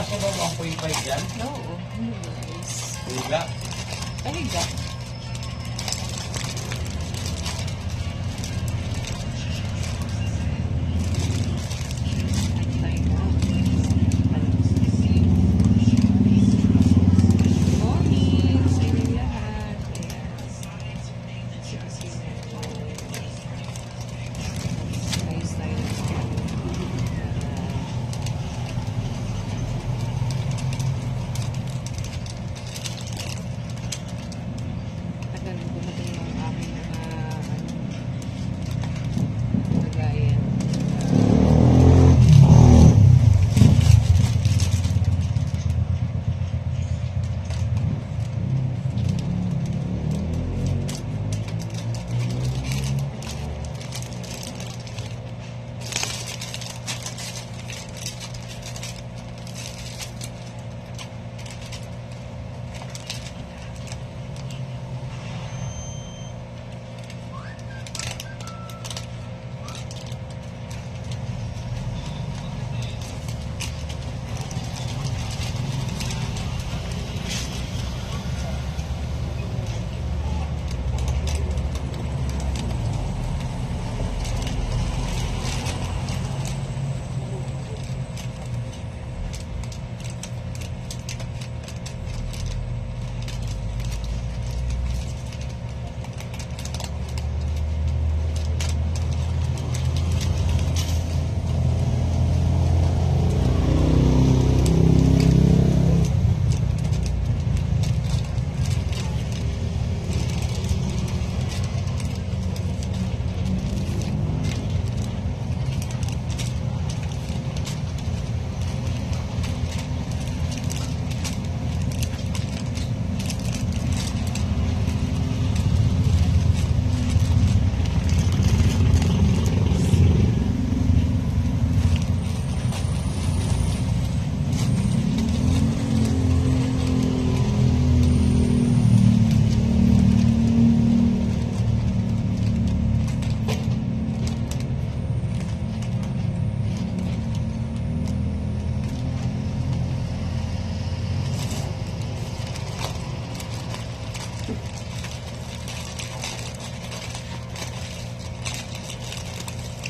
nakasunod 1.5 yan? Oo. Nice. Higa. Pahiga.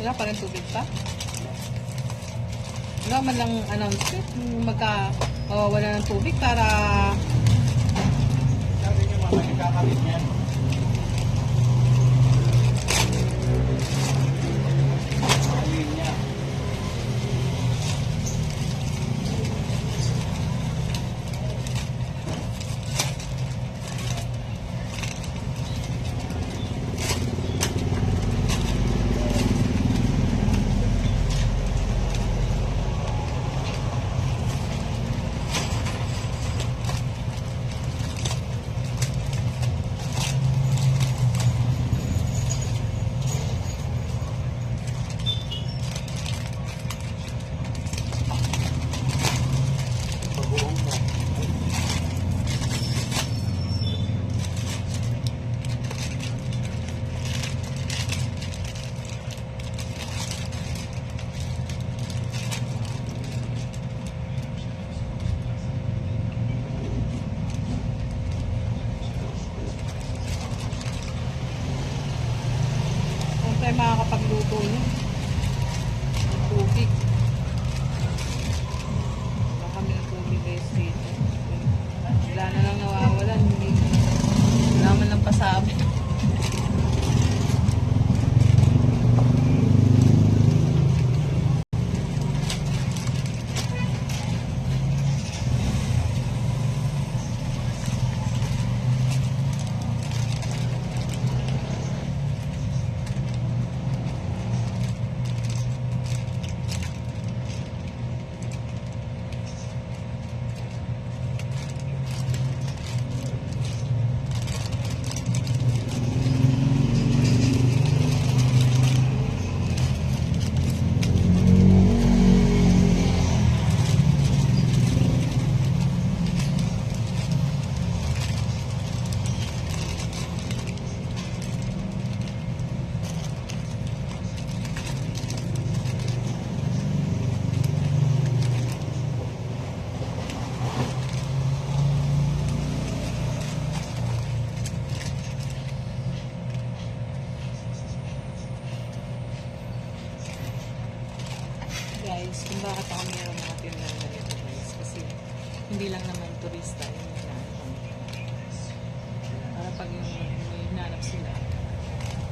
Wala pa rin tubig pa? Wala man lang announcement mawawala ng tubig para Sabi niyo mga nagkakabit niyan. Alin niya. hindi lang naman turista yung para pag yung may hinanap sila,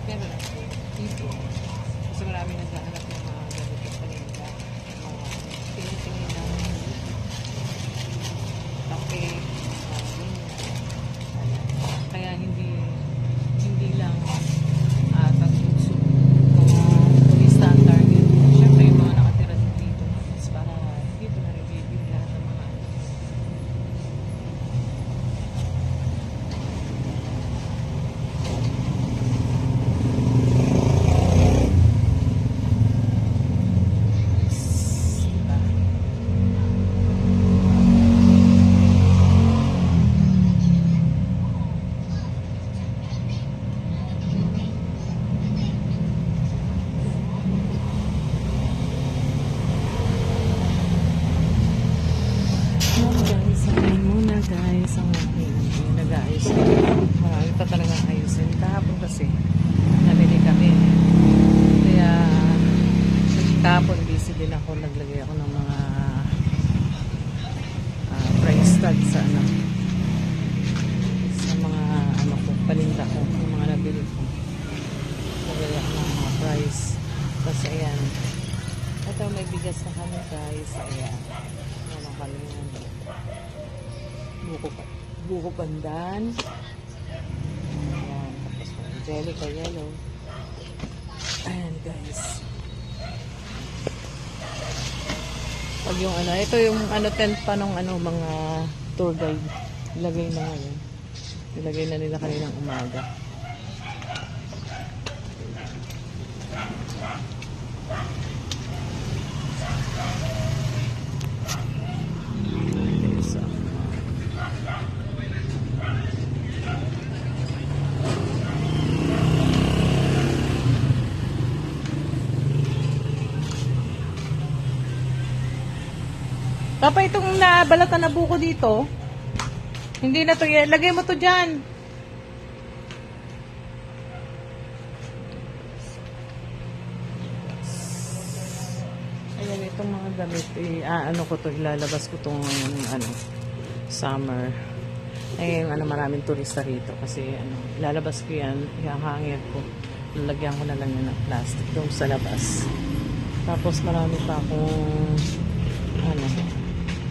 pero lang po dito. Kasi marami naghahanap ng mga ganito paninda, mga tingin-tingin lang kape, kaya hindi lang tag-uso mga turista ang target. Siyempre yung mga nakatira din dito is para dito na rin bibili lahat ng mga guys, ang aking nag-aayos. Marami pa talagang ayusin. Kahapon kasi nabili kami. Kaya kahapon busy din ako. Naglagay ako ng mga price tag sa mga ko, paninda ko, yung mga nabili ko. Naglagay ako ng mga price. Tapos ayan. Ito may bigas na kami guys. Ayan. Ano kami yan. Buko pandan. Ayan. Tapos Angelica yellow. Ayan guys. Pag yung ito yung tent pa nung mga tour guide. Ilagay na ngayon. Ilagay na nila kaninang umaga. Papa, itong nabalatan na buko dito, hindi na to yan. Lagay mo to dyan. Ayan, itong mga damit, ko to, ilalabas ko tong, summer. Ayun, maraming turista rito kasi, ilalabas ko yan, ihahangin ko. Lalagyan ko na lang yun ng plastic doon sa labas. Tapos marami pa akong,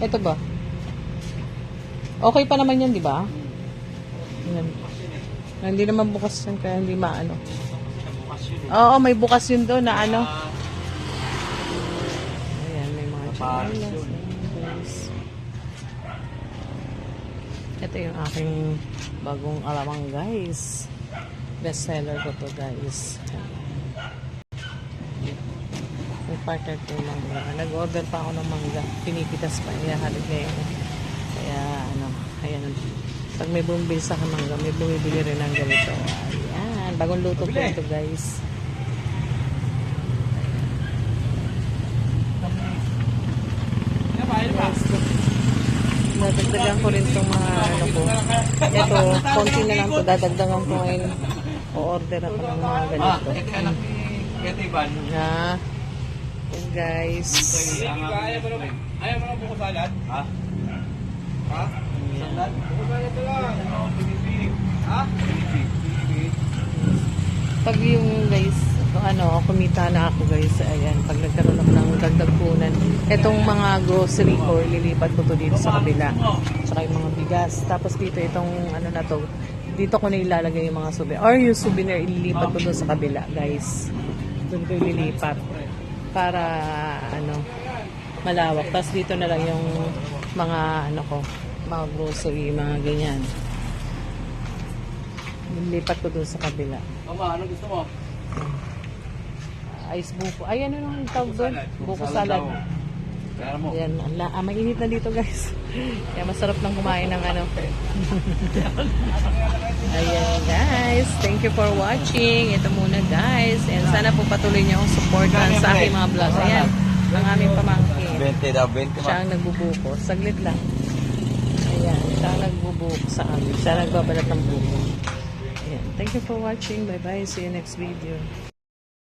ito ba? Okay pa naman yan, di ba? Yan. Hindi naman bukas yan, kaya hindi maano. Oo, may bukas yun doon na Ayan, may mga chinelas. Ito yung aking bagong alamang, guys. Best seller ko to, guys. May partner ko yung mangga. Nag-order pa ako ng mangga. Pinipitas pa. Iyahalid na yun. Kaya, ayan. Pag may bumibili sa mangga, may bumibili rin ng ganito. Ayan. Bagong luto po ito, guys. Nadagdagan ko rin itong mga ko. Ito, konti na lang ito. Dadagdagan ko ngayon. O-order ako ng mga ganito. Ito iban. Yan guys. Ayaw mo na buko salad? Ha? Ha? Salad? Buko salad lang. Ha? Pag yung guys, kumita na ako guys. Ayan, pag nagkaroon ako ng dagdag punan. Itong mga grocery ko, lilipat ko to dito sa kabila. Tsaka yung mga bigas. Tapos dito itong na to. Dito ko na ilalagay yung mga souvenir. Or yung souvenir, ililipat ko doon sa kabila guys. Doon ko ililipat. Para malawak. Tapos dito na lang yung mga mga grocery, mga ganyan. Nilipat ko doon sa kabila. Mama, ano gusto mo? Ice buko. Ay, ano nang tawag doon? Buko salad. Kaya mo. Ayan, mainit na dito guys. Kaya masarap lang kumain ng Ayan guys, thank you for watching. Ito muna guys. And sana po patuloy niyo akong supportan sa aking mga vlogs. Ayan, ang aming pamangkin. 20 daw, 20 Siya ang nagbubuko. Saglit lang. Ayan, siya ang nagbubuko sa amin. Siya nagbabalat ng buko. Ayan, thank you for watching. Bye bye. See you next video.